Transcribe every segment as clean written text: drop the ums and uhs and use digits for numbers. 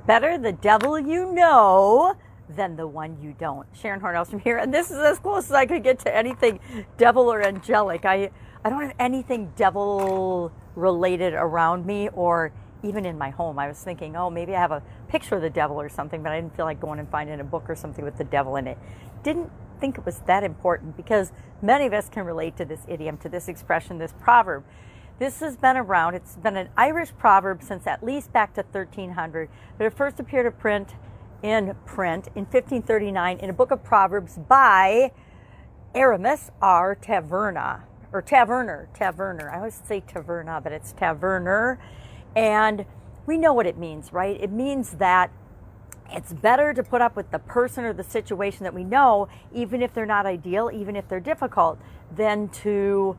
Better the devil you know than the one you don't. Sharon Horne-Ellstrom here, and this is as close as I could get to anything devil or angelic. I don't have anything devil related around me or even in my home. I was thinking, oh, maybe I have a picture of the devil or something, but I didn't feel like going and finding a book or something with the devil in it. Didn't think it was that important because many of us can relate to this idiom, to this expression, this proverb. This has been around. It's been an Irish proverb since at least back to 1300, but it first appeared in 1539 in a book of Proverbs by Aramis R. Taverna, or Taverner. I always say Taverna, but it's Taverner. And we know what it means, right? It means that it's better to put up with the person or the situation that we know, even if they're not ideal, even if they're difficult, than to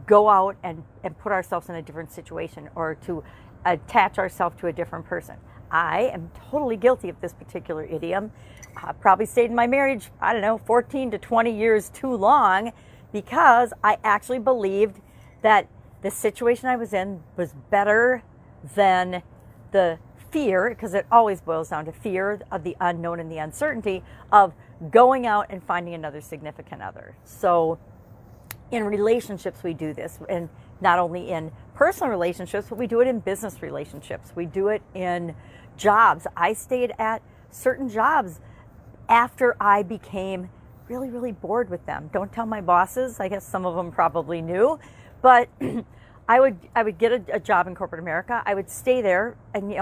go out and put ourselves in a different situation or to attach ourselves to a different person. I am totally guilty of this particular idiom. Probably stayed in my marriage, 14 to 20 years too long, because I actually believed that the situation I was in was better than the fear, because it always boils down to fear of the unknown and the uncertainty of going out and finding another significant other. So in relationships, we do this, and not only in personal relationships, but we do it in business relationships. We do it in jobs. I stayed at certain jobs after I became really, really bored with them. Don't tell my bosses. I guess some of them probably knew, but I would get a job in corporate America. I would stay there, and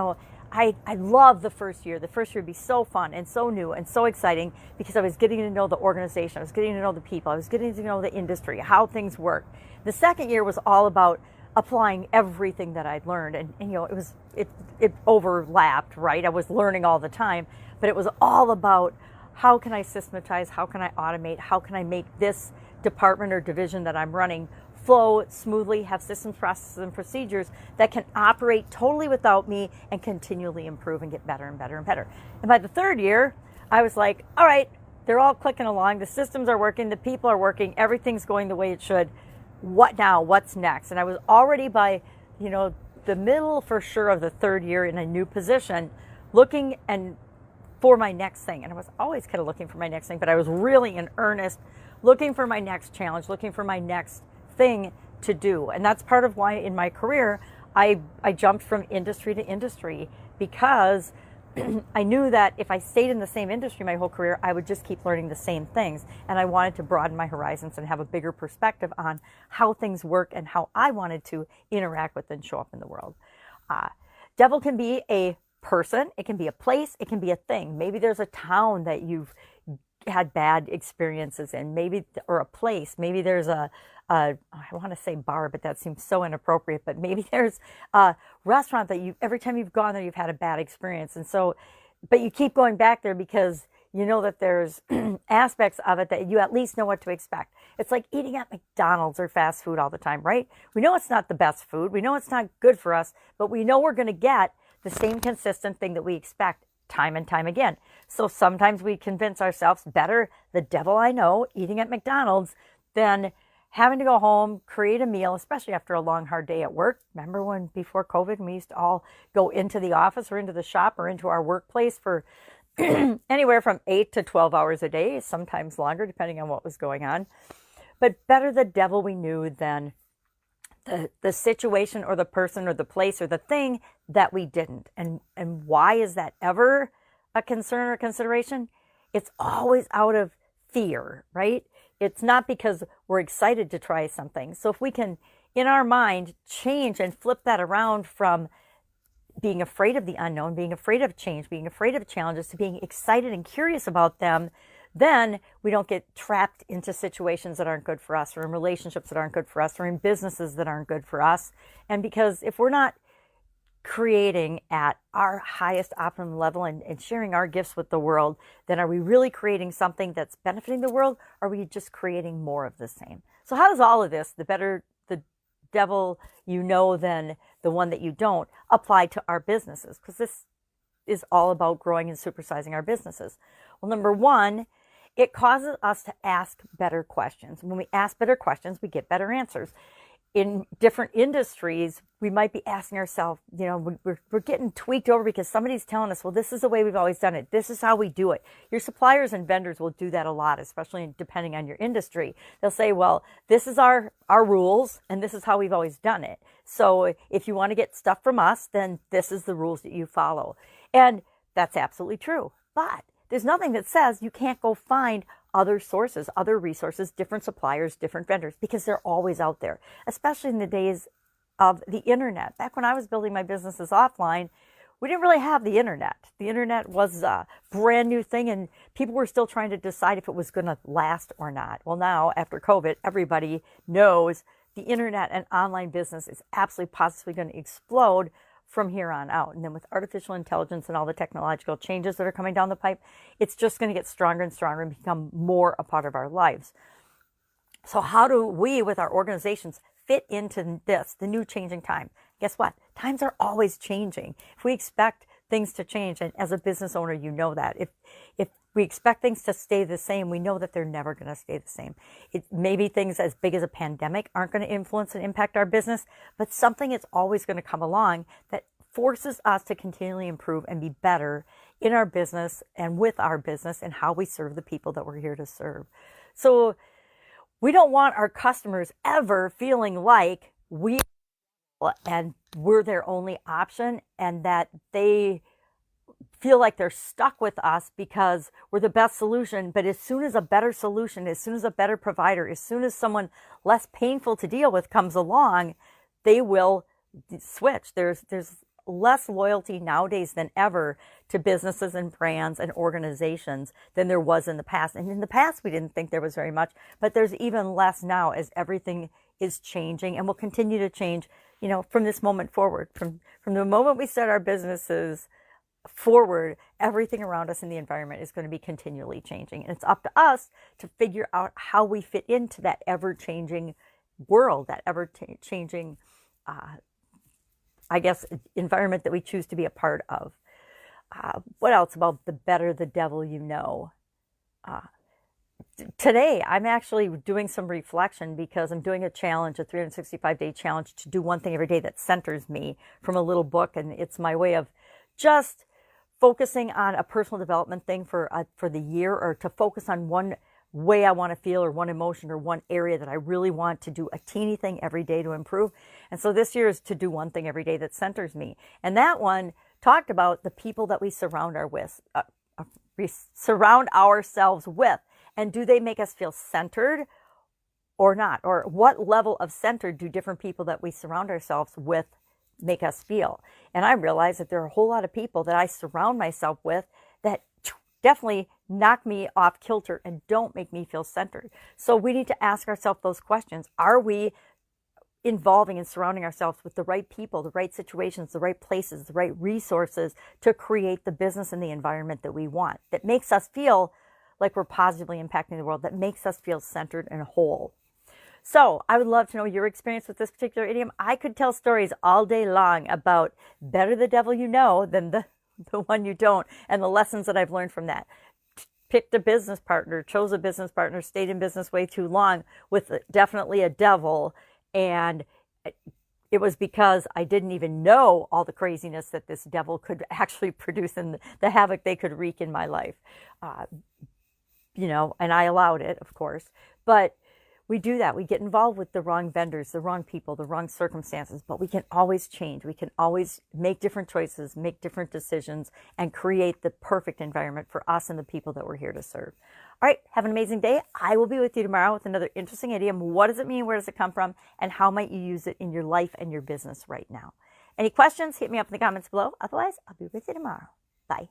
I love the first year. The first year would be so fun and so new and so exciting because I was getting to know the organization. I was getting to know the people. I was getting to know the industry, how things work. The second year was all about applying everything that I'd learned. And it overlapped, right? I was learning all the time, but it was all about how can I systematize? How can I automate? How can I make this department or division that I'm running flow smoothly, have systems, processes, and procedures that can operate totally without me and continually improve and get better and better and better. And by the third year, I was like, all right, they're all clicking along. The systems are working. The people are working. Everything's going the way it should. What now? What's next? And I was already by, the middle for sure of the third year in a new position, looking and for my next thing. And I was always kind of looking for my next thing, but I was really in earnest looking for my next challenge, looking for my next thing to do. And that's part of why in my career I jumped from industry to industry, because I knew that if I stayed in the same industry my whole career, I would just keep learning the same things, and I wanted to broaden my horizons and have a bigger perspective on how things work and how I wanted to interact with and show up in the world. Devil can be a person, it can be a place, it can be a thing. Maybe there's a town that you've had bad experiences in, maybe, or a place. Maybe there's I want to say bar, but that seems so inappropriate, but maybe there's a restaurant that every time you've gone there, you've had a bad experience. And so, but you keep going back there because you know that there's aspects of it that you at least know what to expect. It's like eating at McDonald's or fast food all the time, right? We know it's not the best food. We know it's not good for us, but we know we're going to get the same consistent thing that we expect time and time again. So sometimes we convince ourselves, better the devil I know eating at McDonald's than having to go home, create a meal, especially after a long, hard day at work. Remember when before COVID, we used to all go into the office or into the shop or into our workplace for anywhere from 8 to 12 hours a day, sometimes longer, depending on what was going on. But better the devil we knew than the situation or the person or the place or the thing that we didn't. And why is that ever a concern or consideration? It's always out of fear, right? It's not because we're excited to try something. So if we can, in our mind, change and flip that around from being afraid of the unknown, being afraid of change, being afraid of challenges, to being excited and curious about them, then we don't get trapped into situations that aren't good for us, or in relationships that aren't good for us, or in businesses that aren't good for us. And because if we're not creating at our highest optimum level and sharing our gifts with the world, then are we really creating something that's benefiting the world, or are we just creating more of the same? So how does all of this, the better the devil you know than the one that you don't, apply to our businesses? Because this is all about growing and supersizing our businesses. Well, number one, it causes us to ask better questions. When we ask better questions, we get better answers. in different industries, we might be asking ourselves, we're getting tweaked over because somebody's telling us, well, this is the way we've always done it. This is how we do it. Your suppliers and vendors will do that a lot, especially depending on your industry. They'll say, well, this is our rules and this is how we've always done it. So if you want to get stuff from us, then this is the rules that you follow. And that's absolutely true. But there's nothing that says you can't go find other sources, other resources, different suppliers, different vendors, because they're always out there, especially in the days of the internet. Back when I was building my businesses offline, we didn't really have the internet. The internet was a brand new thing, and people were still trying to decide if it was going to last or not. Well, now, after COVID, everybody knows the internet and online business is absolutely positively going to explode from here on out. And then with artificial intelligence and all the technological changes that are coming down the pipe, it's just going to get stronger and stronger and become more a part of our lives. So how do we, with our organizations, fit into this, the new changing time? Guess what? Times are always changing. If we expect things to change, and as a business owner, you know that. If we expect things to stay the same, we know that they're never going to stay the same. Maybe things as big as a pandemic aren't going to influence and impact our business, but something is always going to come along that forces us to continually improve and be better in our business and with our business and how we serve the people that we're here to serve. So we don't want our customers ever feeling like we're their only option and that they feel like they're stuck with us because we're the best solution. But as soon as a better solution, as soon as a better provider, as soon as someone less painful to deal with comes along, they will switch. There's less loyalty nowadays than ever to businesses and brands and organizations than there was in the past. And in the past, we didn't think there was very much, but there's even less now as everything is changing and will continue to change, from this moment forward. From the moment we start our businesses forward, everything around us in the environment is going to be continually changing. And it's up to us to figure out how we fit into that ever-changing world, that ever-changing, environment that we choose to be a part of. What else about the better the devil you know? Today, I'm actually doing some reflection because I'm doing a challenge, a 365-day challenge to do one thing every day that centers me from a little book. And it's my way of just focusing on a personal development thing for the year, or to focus on one way I want to feel or one emotion or one area that I really want to do a teeny thing every day to improve. And so this year is to do one thing every day that centers me. And that one talked about the people that we surround ourselves with. And do they make us feel centered or not? Or what level of centered do different people that we surround ourselves with make us feel? And I realized that there are a whole lot of people that I surround myself with that definitely knock me off kilter and don't make me feel centered. So we need to ask ourselves those questions. Are we involving and surrounding ourselves with the right people, the right situations, the right places, the right resources to create the business and the environment that we want, that makes us feel like we're positively impacting the world, that makes us feel centered and whole? So I would love to know your experience with this particular idiom. I could tell stories all day long about better the devil you know than the one you don't, and the lessons that I've learned from that. Picked a business partner, chose a business partner, stayed in business way too long with definitely a devil. And it was because I didn't even know all the craziness that this devil could actually produce and the havoc they could wreak in my life. And I allowed it, of course. But we do that. We get involved with the wrong vendors, the wrong people, the wrong circumstances, but we can always change. We can always make different choices, make different decisions, and create the perfect environment for us and the people that we're here to serve. All right, have an amazing day. I will be with you tomorrow with another interesting idiom. What does it mean? Where does it come from? And how might you use it in your life and your business right now? Any questions? Hit me up in the comments below. Otherwise, I'll be with you tomorrow. Bye.